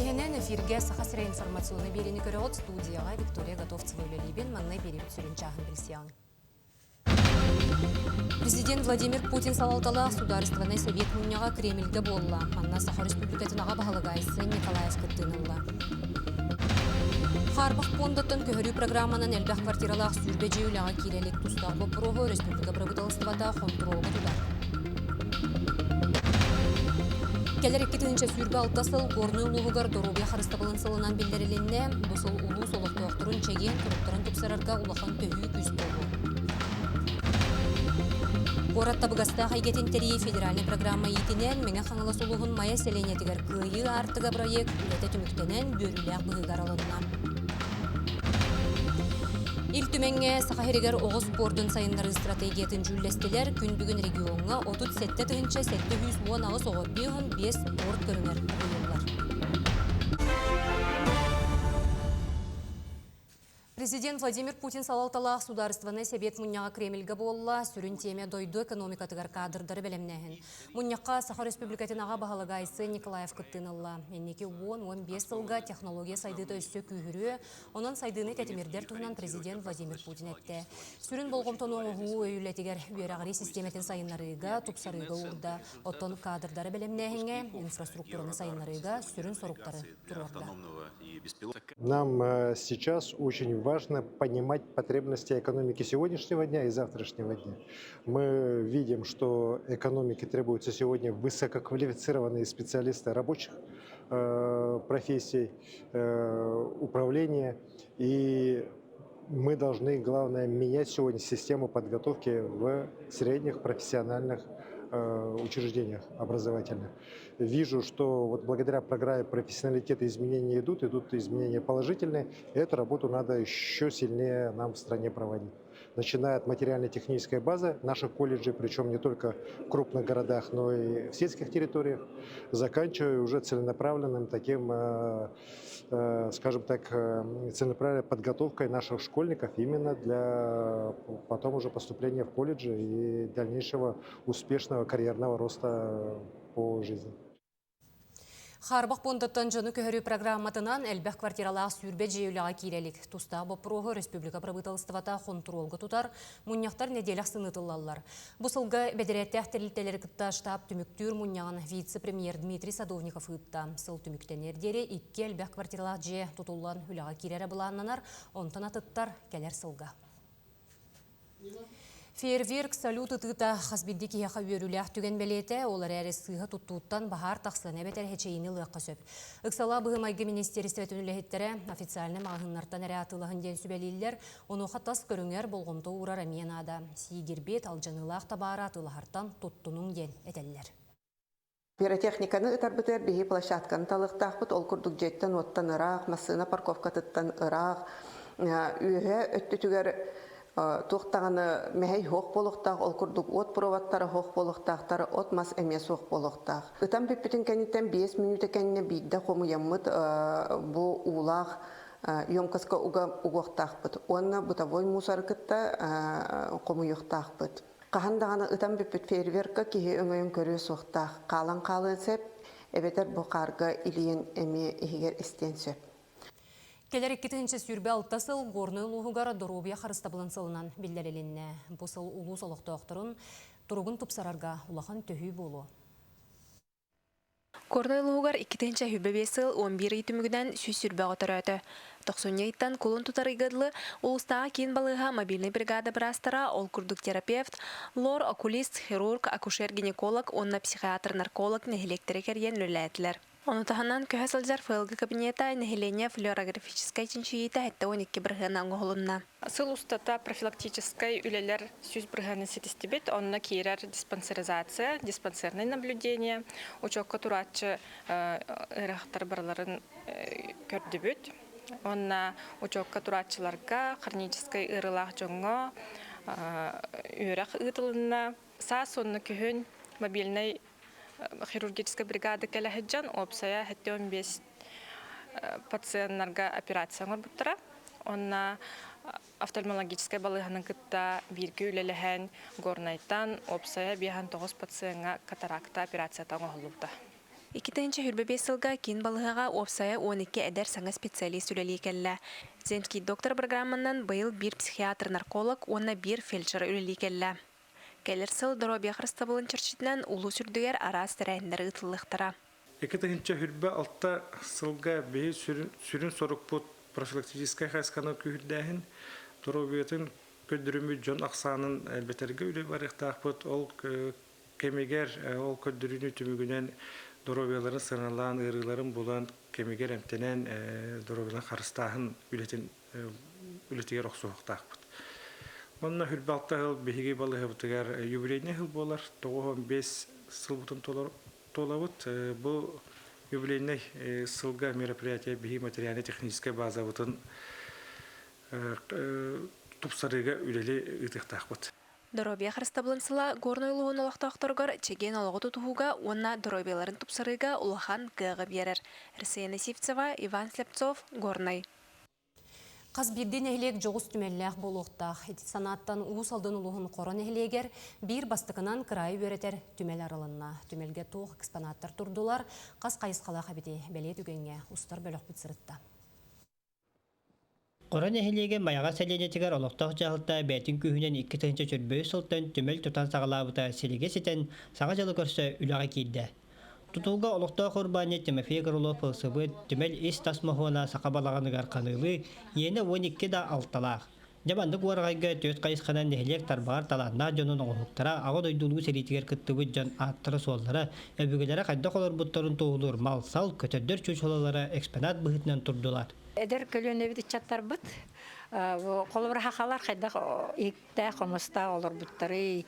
Эхенен эфирге сахасыра информационный берени көрөгөт студияга Виктория Готовцева үлелибен маңнай беребит сүрүнчагын билсияң. Президент Владимир Путин салалтала Государственный совет мунняга Кремльге болла. Манна Саха Республикатынага баһалагайсы Николаев кыттынылла. Харбах пондоттон көһөрүү программанын элбэх квартиралаах сүрбе жеүлага кирелик тустаг бопурого республика правительствата контролга тудар. Келер 2-нче сүрбе алтасыл горный улугар доробия харыстабылын сылынан билдерилинне бусул улуу солоктоохтурун чеген туруктарын тупсарарга улахан төһүү күз болу. Коратта бугаста хайгетин терии федеральный программа итинен меңе хаңыла сулугун мая селенетигер кыйы артыга проект үлете түмүктенен бөрүлээх быгыгар алынна. Ил түмеңге сахаригер оғыз спордун сайыннары стратегиятын жүллестелер күн бүгін регионға 37-нче 710 ағыз оғы 5 спорт көрінер бұйылар. Президент Владимир Путин салалталаах Государственный совет мунняга Кремльге болла сүрүн теме дойду экономикатыгар кадрдары белемнехин. Муннякка Саха Республикатынага баһалагайсы Николаев кыттынылла. Эннеки 10-15 жылга технология сайдыты өссө күйүрү, онон сайдыны тетимирдер туһунан президент Владимир Путин этте. Сүрүн болгомтону оғуу өйүлетигер үйерагри системетин сайыннарыга, тупсарыга урда. Оттон кадрдары белемнехинге, инфраструктураны сайыннарыга сүрүн соруктары турарда. Нам сейчас очень важно понимать потребности экономики сегодняшнего дня и завтрашнего дня. Мы видим, что экономике требуются сегодня высококвалифицированные специалисты рабочих профессий, управления. И мы должны, главное, менять сегодня систему подготовки в средних профессиональных учреждениях образовательных. Вижу, что вот благодаря программе профессионалитета изменения идут изменения положительные, и эту работу надо еще сильнее нам в стране проводить. Начиная от материально-технической базы наших колледжей, причем не только в крупных городах, но и в сельских территориях, заканчивая уже целенаправленным таким, скажем так, целенаправленной подготовкой наших школьников именно для потом уже поступления в колледжи и дальнейшего успешного карьерного роста по жизни. Харбах пондоттон жону көһөрүү программатынан элбэх квартиралаах сүрбе жеүлага кирелик. Туста бопрого республика правительствата контролга тутар, муньяктар неделях сынытылалар. Бу сылга бедереттех терилтелер кытта штаб түмүктүр муньягын вице-премьер Дмитрий Садовников ытта. Сыл түмүктенердери 2 элбэх квартиралаах же тутуллан хүлага кирере буланнанар, онтон атыттар келер сылга. Фейерверк салют ытыта хасбидди кияха үйөрүлях түген белете, олар әрі сыға туттуттан бахар тақсыны бетер хечейіні лыққа сөп. Үксала бұғымайғы министерстве түнілігеттері официальны мағыннартан әрі атылығын ден сүбелейлер, оны қаттас көріңер болғымты урар әменада. Сигербет алжанылақ табара атылығартан туттунун ден әтелілер. Пиротехниканы ытар бітер бейі площадканы талықтақ бұт, ол күрдік жеттен оттан ырақ, масына парковка тұттан ырақ, үйе өтті түгер Туқтағаны мәхей хоқ болуқтақ, ол күрдік от проваттары хоқ болуқтақтары, от мас әмес хоқ болуқтақ. Үтан біппетін кәнеттен 5 минуты кәнне бейді қомы яммыт бұл улақ емкаска уғықтақ бұд. Онна бұтавой мусар күтті қомы юқтақ бұд. Қағандағаны үтан біппет фейерверка кейі өңейін көрі соқтақ. Қалан сәп, әбетер бұқарға илейін әме егер істен сөп. Келер 2-нче сүрбе алтасыл горный улугара доробия харыстабылын сылынан билдерелинне. Бу сыл улуу солоктоохторун туругун тупсарарга улахан төһүү болу. Горный улугар 2-нче хүбебе сыл 11 итүмүгүнөн сүрбе отөрөтө. 90-йттан колун тутарыгыдлы улустага кийин балыга мобильный бригада брастара ол курдук терапевт, лор, окулист, хирург, акушер-гинеколог, онна психиатр-нарколог нехилектере керген лөләтлер. Оны таханан көһө сылжар фэлгы кабинета нахиление флюорографической чинчиита хэтте 12 бірғана оңғолунна. Сыл устата профилактической үлелер сүз бірғаны сетистебет, онна кейрер диспансеризация, диспансерное наблюдение, учокка туратчы ырақтар барларын көрдібіт. Онна учокка туратчыларға хронической ырылақ жоңға үйрақ ұйтылына. Саас онны көхін мобильный хирургическая бригада келехеджан опсая хетте 15 пациентларга операция горбуттара. Онна офтальмологическая балыгының кытта бирге үлелеген горнайтан опсая 9 пациентга катаракта операция таңы холлукта. Икитенче хүрбебе сылга кин балыгага опсая 12 эдер саңа специалист үлели келле. Земский доктор программанан быйыл бир психиатр-нарколог, онна бир фельдшер үлели келле. Келер сыл доробия хрыстабылын чырчитнан улу сүрдүгер арас тәрәйіндері ұтылықтыра. Екетігінші хүрбі алта сылға бейі сүрін сорықпұт профилактическай қайсқаны күйірдәхін доробиятын көддірімі жон ақсанын әлбеттерге үлі барықтақпыт ол кемегер ол көддіріні түмігінен доробияларын сыналан ырыларын болан кемегер әмтенен доробияларын қарыстағын үлетігер оқсуықтақпыт. Онна хүрбі алта ғыл бейге балы ғыбытығар юбилейне ғыл болар, 95 сыл бұтын толабыт. Бұл юбилейне сылға мероприятия бейге материально-техническая база бұтын тупсарыға үлелі ұтықтақпыт. Доробия хрыстабылын сыла горной улуын олақтақтырғыр чеген олығы тұтуға, онна доробияларын тупсарыға улахан ғығы берер. Рсена Сивцева, Иван Слепцов, Горной. Қаз бірден әхілек жоғыз түмелләқ болуқтақ. Санаттан уыз алдын ұлығын қорын әхілегер бір бастықынан қырайы өретер түмел арылынна. Түмелге тоқ экспонаттар тұрдылар. Қаз қайысқалақ әбеде бәле түгенге ұстар бөлік бұтсырытта. Қорын әхілеге маяға сәленетігер олықтақ жағылта бәтін күйінен 2 тыңча чөрбөй сылтын түмел тұтан сағалабыта селеге сетен саға жалы көрсі үліға кейді. Тутулга олохтоо курбааны Тимофей Горолов ылсыбыт түмел ис тасмахуана сақабалағанығар қанылы ені 12 да алталақ. Жабандық уарғайға төт қайысқанан нехелек тарбағар таланна жонын оғылықтара ағы дойдулығы серетігер күттібіт жон аттыры суоллара өбігілері қайда қолар бұттарын тоғылыр мал сал көтердер чөчолалары экспонат бұхытынан тұрдылар. Эдер көлөнөбүт чаттар быт. Колбар хахалар хайда икте комуста олор буттары.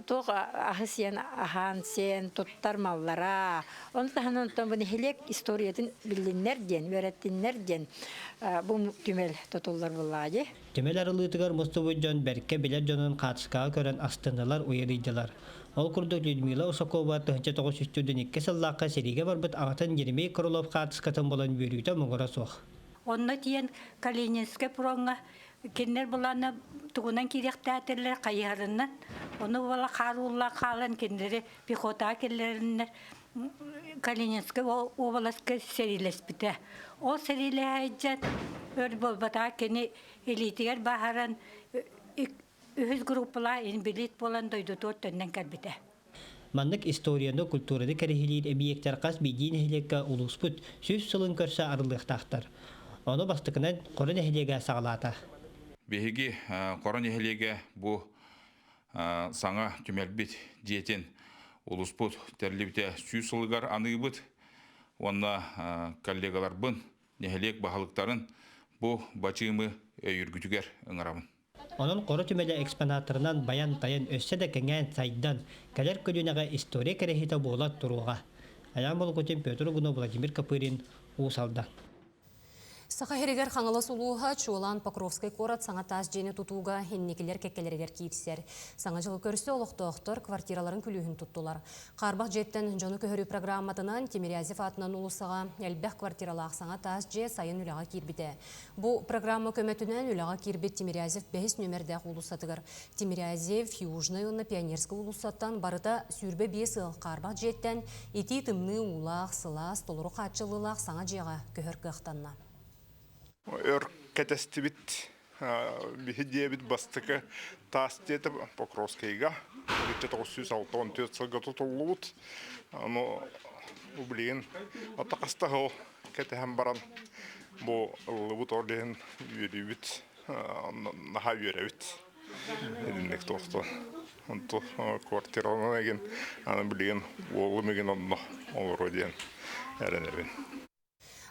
Тог ахсен ахан сен туттар маллара. Онтаханын томбын хелек историятын билиннер ден, вереттиннер ден. Бу түмел тотуллар буллажы. Түмел арылытыгар мустубут жон берке билер жонун катышкага көрөн астыналар уйрыйдылар. Ол курдук Людмила Усакова 1902 сыллакка сериге барбыт агатын Еремей Крылов катышкатын болан бүйрүйтө муңура суох. Онна тиен Калининске пуронга кеннер буланы тугунан киректәтерлер кайярыннан. Оны бала харулла калан кеннери пехота келлериннер Калининске областка серилеспите. О сериле айжат өр болбата кени элитигер бахаран үз группала билет болан дойду тортеннен калбите. Маннык историяны культурады кәрехилер объекттер қас бейдейін әхілекке ұлыспыт сөз сылын көрсі арылықтақтар. Оны бастықынан қорын әхілеге сағалата. Беги қорын әхілеге бұ саңа түмелбет диетен ұлыспыт тәрлебіте сөз сылығар анығыбыт. Онна коллегалар бұн, нәхілек бағалықтарын бұ бачымы үйіргітігер ұңырамын. Onun qora tümele eksponatlarından bayan tayan össe de kengen saydan kaler kölünəğə istoriya kərəhitə boğulat turuğa. Ayam bolu koten Petr Guno Vladimir Kapırin usalda. Сахаригер хаңылы сулуға чуылан Покровской корат саңа тас жені тутуға хеннекелер кеккелерігер кейтсер. Саңа жылы көрісі олықтықтыр квартираларын күлігін туттулар. Қарбақ жеттен жоны көхірі программатынан Тимирязев атынан ұлысыға әлбәқ квартиралақ саңа тас же сайын үліға кирбіде. Бұл программа көметінен үліға кирбет Тимирязев 5 нөмірдәқ ұлысатығыр. Тимирязев Южный ұнны пионерскі ұлысаттан барыта сүрбе 5 ыл қарбақ жеттен еті тымны ұлақ, сылас, толыру қатшылылақ саңа жеға көхір қықтанна. Өркәтәстебит бихидебит бастыка тастета Покровскайга 1964 сылга тотулут. Но блин, атакастаго кетем баран бу лыбут орден юрибит наха юревит. Идинек тохто. Онто квартираны ген блин олымеген онно олроден эренерин.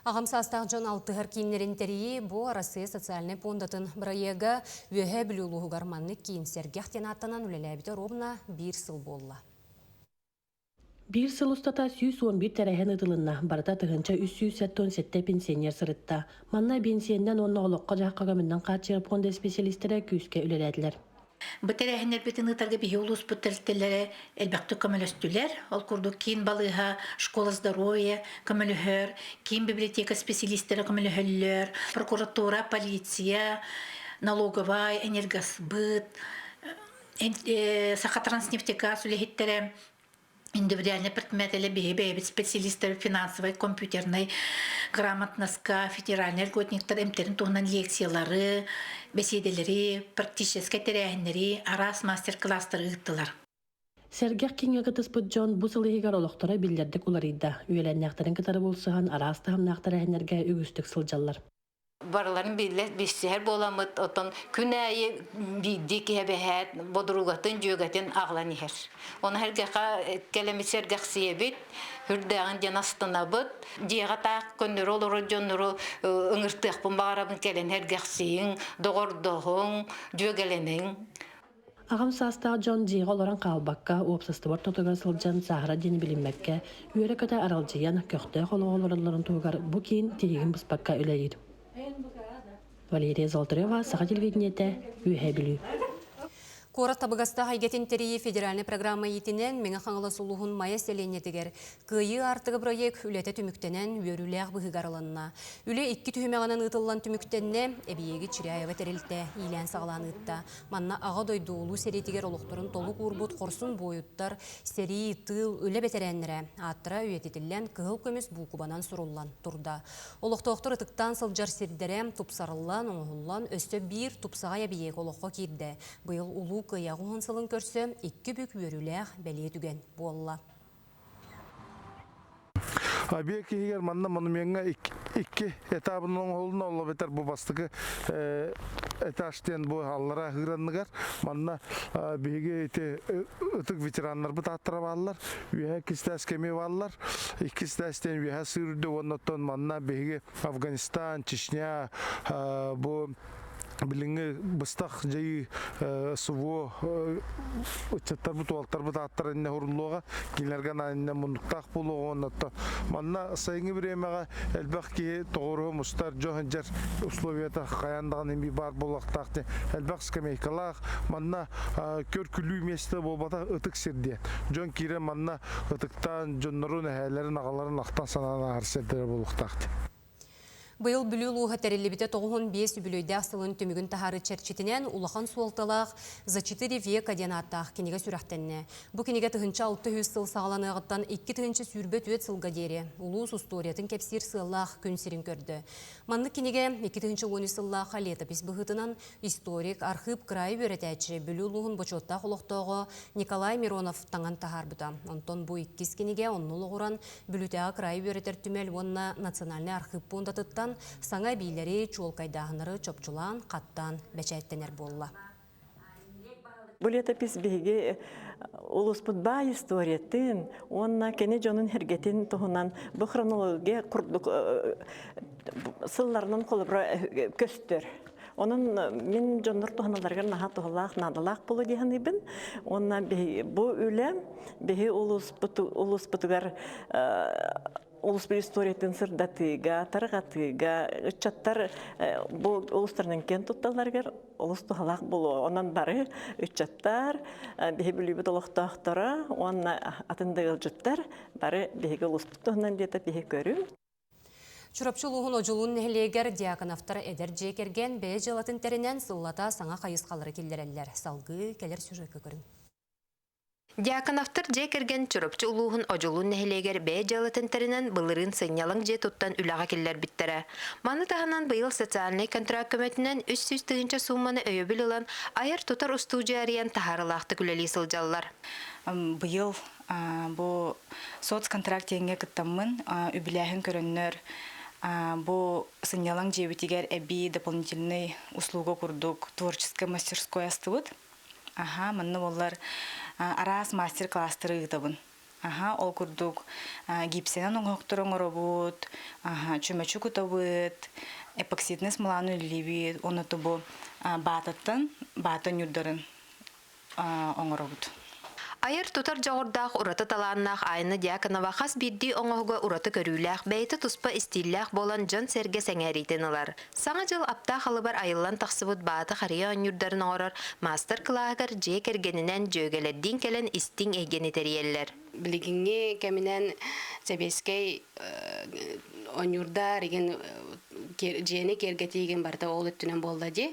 Ағамсастақ жон алтығыр кейінерін тәрейі бұ арасы социальный пондатын бірайеға өйе білулуғы гарманны кейін сәргяқтен аттанан үлеләбіті робына 1 сыл болла. 1 сыл ұстата 111 тәрәхен ұдылынна барыта тұғынша 317 пенсионер сырытта. Манна пенсионнан онны олыққа жаққаға мүннен қатшығып қонды специалистері күйіске үлеләділер. Бөтәрәһеннәр битен ытарга биһиулус бүттәлтәләре әлбәттә көмөлөстүләр. Ал курдук кин балыга, школа здоровья көмөлөһөр, кин библиотека специалистлары көмөлөһөлләр, прокуратура, полиция, налоговая, энергосбыт, Сахатранснефтегаз үләһиттәре индивидуальный предметы бейбит специалисты финансовой, компьютерной грамотностка, федеральный льготниктер эмтерин тугунан лекциялары, беседелери, практический теряхинери, арас мастер-класстары ыттылар. Сергех кеңегітіс бұд Джон бұсылығығар олықтара білдердік оларыйда. Үйеләннәқтарын кітары болсыған арасты хамнақтары әнерге үгістік сылжалар. Барыларын биллер боламыт, отон күн айы биддик хебехет, бодругатын, жөгатын ағлан ихер. Оны хәргеқа келемет сергех сиебит, хүрдәғын жанастына бұд, жеға тақ көннер олыры жонныры ұңыртықпын бағарабын келен хәргех сиін, доғырдығын, жөгеленің. Ағам састағы Джон жиға оларан қалбаққа, уапсасты бар тотығар сылжан сағыра дені білінмәкке, үйері көті аралжиян көқті қолы оларыларын туғар бұ кейін тегін бұспаққа үләйді. Валерия Золотарева, Саха телевидениеті, үйе білу. Корат табыгаста хайгетін терейі федеральный программа етінен меңі қаңылы сұлуғын майя селенетігер. Күйі артығы проект үлеті түміктенен өріләғ бұғығарыланына. Үле 2 түхімеғанын ұтылан түміктенне әбиегі Чиряева тәрелті илән сағылан ұтта. Манна аға дойды олу серетігер олықтырын толық урбут қорсын бойыттар сери тыл үлі бетерәнірі. Аттыра үйететілен кығыл көміс бұқыбанан сұрулан тұрда. Олықтоқтыр ұтықтан сылжар сердерем тұпсарылан, оңғылан өсті бір тұпсаға әбиегі олыққа кейді. Бұйыл ұлу кыягуын сылын көрсі, 2 бүк өріләғ бәле түген болла. Абек егер манна монуменга 2 этабының олына олы бетер бұл бастығы эташтен бұл аллара ғыранныгар. Манна беге ұтық ветеранлар бұт аттыра балылар, үйе кістәс кеме балылар. Кістәстен үйе сұрды, оннаттан манна беге Афганистан, Чечня, бұл билинге быстах жай суво чаттар бут олтар бут аттар инне хурлуга кинлерген анне мундуктак болгон атта манна сайгы биремага элбак ки тогору мустар жоханжар условията каяндаган эми бар болактакты элбак скамейкалах манна көркүлүү месте болбата ытык сирди жон кире манна ытыктан жоннорун хәлерин агаларын актан санана арсетер болуктакты. Быйыл бүлі луға тәрелебіте 95 бүлейді ақсылын төмігін тахары чәрчетінен улахан суалталақ за 4 века денаттақ кенеге сүрақтенне. Бұ кенеге тұхынча 600 сыл сағаланы ағыттан 2 тұхынча сүрбет өт сылға дері. Улус усториятын кәпсір сыллақ күн сирин көрді. Манны кенеге 2 тұхынча 10 сыллақ летопис бұғытынан историк, архив крайы бөрәтәчі бүлі луғын бочоттақ ұлықтағы Николай Миронов таңан тахар бұта. Антон бұ 2 кенеге оннылы ғұран бүлітәға крайы бөрәтер түмел онна национальный архив пондатыттан саңа бийлери чуолкайдағыныры чопчулан қаттан бәчәйттенер болла. Бұл летопис беге улуспут бай историятын, онна кене жонун хергетин тоһунан бу хронология курдук сылларынан колубра көстөр. Onun min jondur tohnalarga naha tohlaq nadalaq bolu dihanibin. Onna bu ülem behi ulus putugar ulus bir istoriyatın sırdatıga, tarıgatıga, çattar bu uluslarının ken tuttalargar ulus tohlaq bolu. Ondan bari çattar behi bülübü toloqtaqtara, onna atındağı juttar bari behi ulus putuhnan diyeta behi görüm. Çurapçuluğun oculuğun nehleger diakonaftara eder jekergen bey jelatın terinen sıllata sana kayısqaları kellereller. Salgı keler sürekli görün. Диаконавтар жекерген чурапчы улуғын ожулун нехелегер бэй жалатын теринен былырын сынялың же туттан үлаға келлер биттері. Маны тағынан быйыл социальный контракт көмөтінен 300 тыгынча сумманы өйөбіл ұлан айыр тутар устуу жариян тахарылақты күлелі сылжаллар. Быйыл бұл соцконтракт еңге кыттамын үбіләхін көріннер. Бұл сынялың жебетігер әбі дополнительный услуга курдук творческое мастерское астывыд. Манны олар арас мастер-класстыры ыйтабын. Ол курдук гипсенен оңоқтырың оробут, чөмөчү кутабыт, эпоксидный смоланы үлебит, оны тубу бататын, батын юрдарын оңоробут. Айыр тутар жауырдақ ураты таланнақ айны диаконова қас бидді оңоғыға ураты көріләқ, бәйті тұспа истилләқ болан жон сәрге сәңәрейтен олар. Саңа жыл апта қалыбар айылан тақсыбыт баты қария өңірдарын оңырар, мастер-клағығар жекергенінен жөгелерден келен истин егені тәрелер. билигинге кеминен себескей онюрдар еген жени кергетиген барда ол өттүнен болда ди.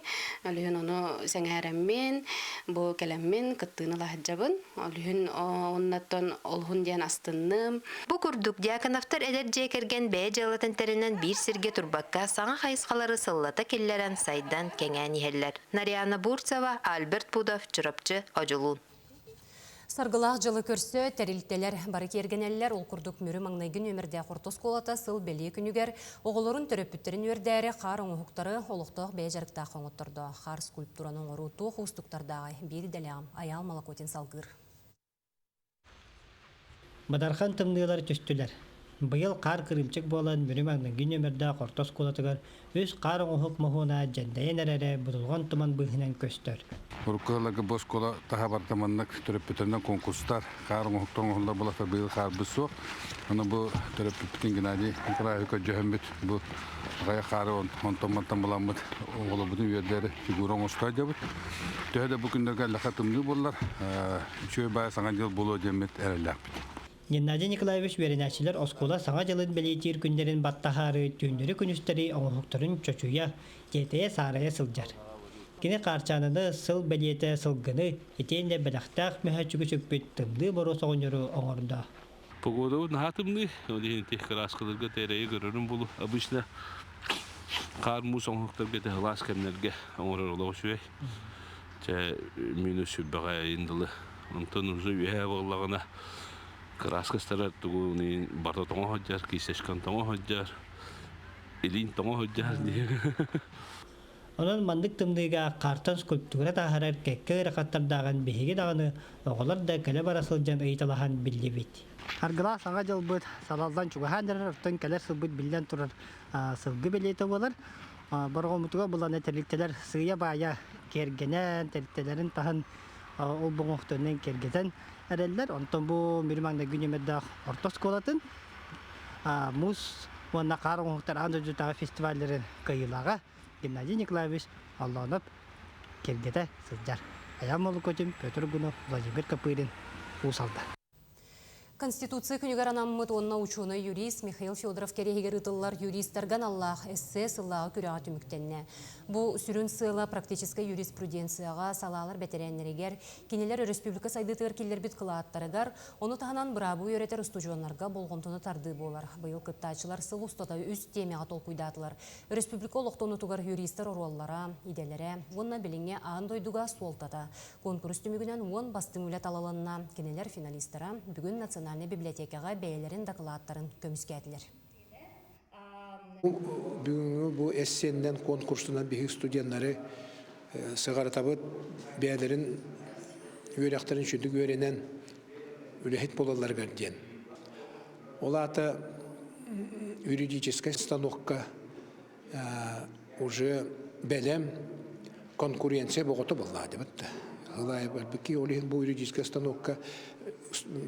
Алыгын ону сеңәрәммен, бу келеммен кыттыны лахҗабын. Алыгын оннаттан олхун диен астынным. Бу курдук диаконовтар эдер жекерген бәе жалатын теринен бир сирге турбакка саңа хайыскалары сыллата келлерен сайдан кеңәни хеллер. Нариана Бурцева, Альберт Пудов, Чурапчы, Ажулун. Саргылах жылы көрсө, тәрилтелер бары кергенелер ол курдук мүрі маңнайгын өмірде қортос колата сыл белі күнігер, оғылырын төрөппүттерін өрдәрі қар оңуқтары олықтық бәе жарықта қоңыттырды. Қар скульптураның оруту құстықтардағы бері дәлям аял малакотин салгыр. Мадархан тымнылар төстүлер. Быйыл қар кырымчык болан мүрі маңнайгын өмірде қортос колатыгар өз қар оңуқ махуна жәндайын әрәрі бұдылған тұман бұғынан көстір. Урукаларга бос кола таха бартаманнак төрөппүтөрүнөн конкурстар каарың октоңолда булата быйыл каар бысоо аны бу төрөппүттүн Геннадий Николаевич жөһөмбүт бу гая каары онтомматтан буламбыт оголобутун үйөдөрү фигурон остадыбыт төһөдө бу күндөргө лахатымды боллар үчөө бая саңа жыл боло демет эрелак. Геннадий Николаевич беренәчилер оскола саңа жылын белетир күндерин баттахары түндөрү күнүстери оңуктарын чочуя жетее сарая сылжар. Кини қарчаныны сыл бәлеті сылғыны етенде бәліқтақ мәхәчігі сөкпет тымды бору соғыныры оңырда. Погода нахатымды, олеген тех краскалырға тәрәйі көрірім болу. Обычно қар мұз оңықтар беті ғылас кәмнерге оңырыр олау сөй. Минус сөббіға енділі. Онтан ұзы үйе бағылағына краскастары тұғылын барда тоңа ходжар, кейсешкан тоңа ходжар, елін тоңа ходжар дейі. Onun mandık tımdığıga kartan skulptura taharar kekke rakatlardağın behegi dağını oğular da kele barasılcan ıytalahan billi bit. Hargıla sağa jıl bıt salaldan çugahan derer öftön keler sılbıt bilden turur sılgı beliyeti olur. Barığı mutuğa bulan terlikteler sığıya baya kergenen terliktelerin tahın ol buğuqtörünün kergeten ereller. Ondan bu mirmanda günümüzde ortos kolatın muz ve karın muhtar andırcı tağı festivallerin kıyılağa Геннадий Николаевич Алланов кергете сылжар. Аямолу көтім Петр Гунов, Владимир Копырин усалда. Конституция күнігер анаммыт онна учуны юрист Михаил Федоров керегер ытыллар юристтарган Аллах эссе сыллағы күріға түміктенне. Бұл сүрін сыла практическай юриспруденцияға салалар бәтеренлерегер, кенелер республика сайдытығыр келер бит қылааттарыгар, оны тағынан бұрабу өретер ұстужуанларға болғымтыны тарды болар. Бұйыл кыттачылар сыл ұстата үз темеға тол күйдатылар. Республика олықтыны тугар юристтар оруаллара, иделері, онна біліңе ағын дойдуға суолтата. Конкурс түмігінен он бастың үлет алаланына кенелер финалистара бүгін Национальный библиотекаға бәйелерін докладтарын көміскәділер. Бүгінгі бұл эссенден конкурсынан бейік студенттары сығаратабыт бәйелерін өряқтарын шүндік өренен үләхет болалар көрден. Ол аты юридическая станокка уже бәлем конкуренция бұғыты болады. Әлбәкі олеген бұл юридическая станокка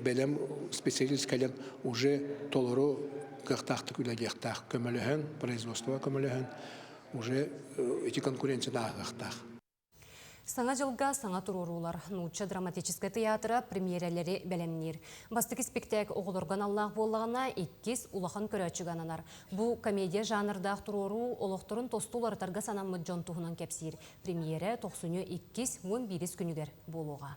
бәлем специалист кәлем уже толыру кықтақты күләдектақ көміліхін, производство көміліхін, уже эти конкуренцияны ағықтақ. Саңа жылға саңа тұрурулар. Нуча драматический театра премьерелері бәлемнер. Бастық спектак оғылырған Аллах болағына 2 улахан көрәтшіғананар. Бұл комедия жанрдақ тұруру олықтырын тостулар тарға санамы жон тұғынан кәпсір. Премьері 92-11 күнігер болуға.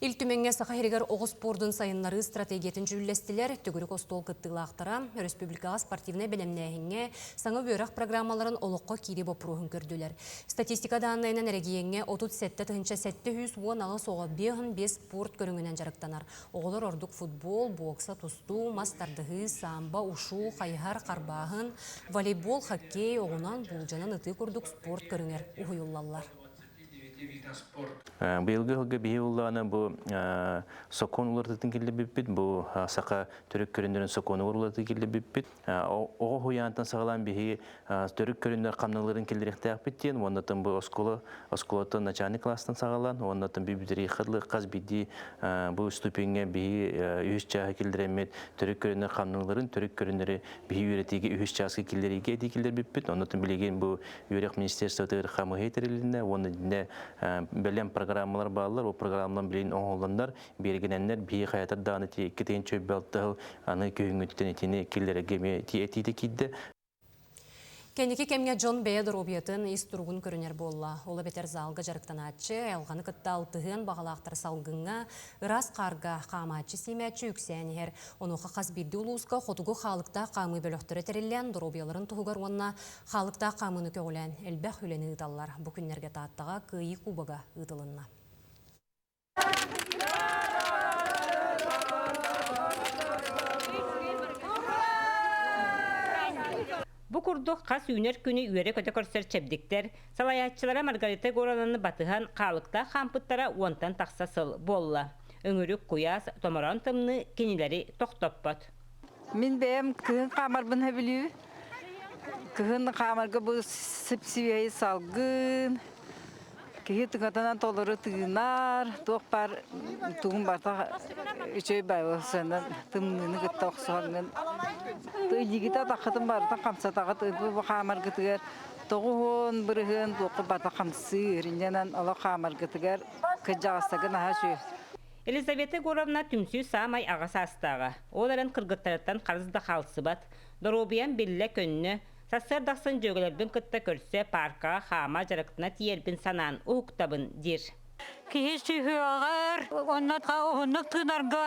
Илтүменге сақайрегер оғыз спордың сайынлары стратегиятын жүлестілер, түгірік остол кыттылақтыра, республикаға спортивны бәлемнәйінге саңы бөріқ программаларын олыққа кейді бопыруғын көрділер. Статистика данайынан әрегейінге 37-710 алы соға 5 спорт көріңінен жарықтанар. Оғылыр ордық футбол, бокса, тусту, мастардығы, самба, ушу, қайхар, қарбағын, волейбол, хоккей, оғынан бұлжанан ұты көрдік спорт көріңер ұғыйыллалар. Быйылгы хылгы бейі ұллағына бұл сокон ұлардытын келі біппет, бұл сақа түрік көріндерін сокон ұлардытын келі біппет. Оғы хуянтан сағалан бейі түрік көріндер қамналарын келдеректі ақпеттен, оннатын бұл осколатын начальный класстан сағалан, оннатын бейбідері қырлы қаз бейді бұл ступенге бейі үйіс жағы келдіремет, түрік көріндер қамналарын, түрік көріндері бейі үйретеге үйіс жағы келдереге әді келдер біппет, оннатын білеген бұл үйрек министерство белем программалар баллар, о программалар билин оңолдандар, бергененler бии хаятар даны кетен чөббелтыл, аны кöyүнгүттен этини киллерге тиетиде кидде. Кенеки кемге Джон Бейдер обиятын ис тургун көрінер болла. Ола бетер залга жарықтанатчы, алғаны кытта алтығын бағалақтар салгынға, ырас қарға қаматчы семәтчі үксәнігер. Онуға қаз бірді улуызға қотуғы халықта қамы бөліқтірі тәрелен, дұробияларын тұғығар онына халықта қамыны көгілен, әлбәқ үлені ұдалар. Бүкінлерге тааттаға күйі кубаға ұдылынна. Бу курдук қас үйнер күні үйері көте көрсер чебдіктер, салаятчылара Маргарита Горананы батыған қалықта қампыттара онтан тақсасыл болла. Өңірік куяс томаран тымны кенелері тоқтоппат. Мен бәйім күн қамарбын әбілі. Күн қамарға бұл сіпсивейі салғын. Кейі тұғатынан толыры тұғынар, тоқпар тұғын барта үшөй байы сәнен тымныны күтті оқсуғанын. Үйдегіті тақытын барта қамсатағыт бұл қамар күтігер. Тоғын бірігін тоқы барта қамсы үрінденен ала қамар күтігер күджағыстағын аға шүй. Елизавета Горовна түмсүй самай ағасы астаға. Оларын қырғыттарыттан қарызда қалсы бат. Доробиян белілі көнні сасырдақсын жөгілербін күтті көрсе парқа, қама жарықтына тиербін санан ұқтабын дер. Кейі сүйі ағар, оннатқа оғынық тұнарға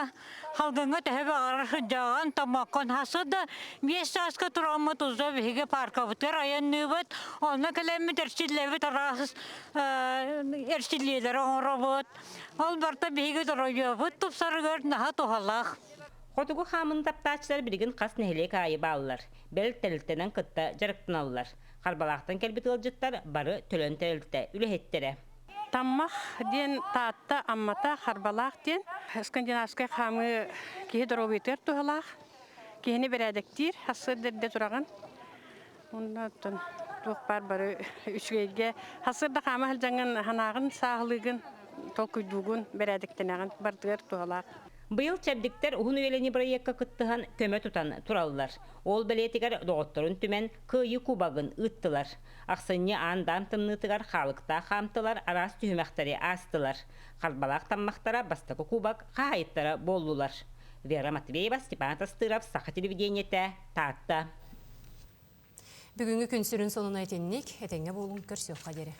қалғыңға тәхіп ағар жаған тамаққан хасыда 5 сасқа тұрамы тұзда бейге парқа бұтыр аян нүбіт, оны кәлемет әршілләбіт арасыз әршіллелері оңыра бұт. Ол барта бейге тұрайы бұт тұпсарығыр наға тұғалақ. Қотуғы қамын таптачылар бірігін қас нәхелек айы балылар. Бәл тәліттенен күтті жарықтын алылар. Қарбалақтан кәлбет ылжыттар бары төлін тәлітті үліхеттері. Таммақ ден таатта аммата қарбалақ ден. Скандинавскай қамы кейі дұробетер тұғалақ. Кейіні бірәдіктер, хасырдерде тұраған. Ондан тұқ бары үшгейге. Хасырда қамы жаңын ханағын сағылығын, толкүйдуғын бірәдіктенеген бардығыр тұғалақ. Быйыл чәбдіктер ұғын өйелені проектқа күттіған көмі тұтан тұралылар. Ол білетігер доғыттырын түмен күйі кубағын ұттылар. Ақсыне андам тымнытығар халықта қамтылар, арас түйімәқтері астылар. Қалбалақ таммақтара бастықы кубақ қайыттара болулар. Вера Матвеева, Степан Тастыров, Саха телевидениеті, Таатта. Бүгінгі күн сүрін сонына етеннік, әтеңе болуын көрсеуқа дері.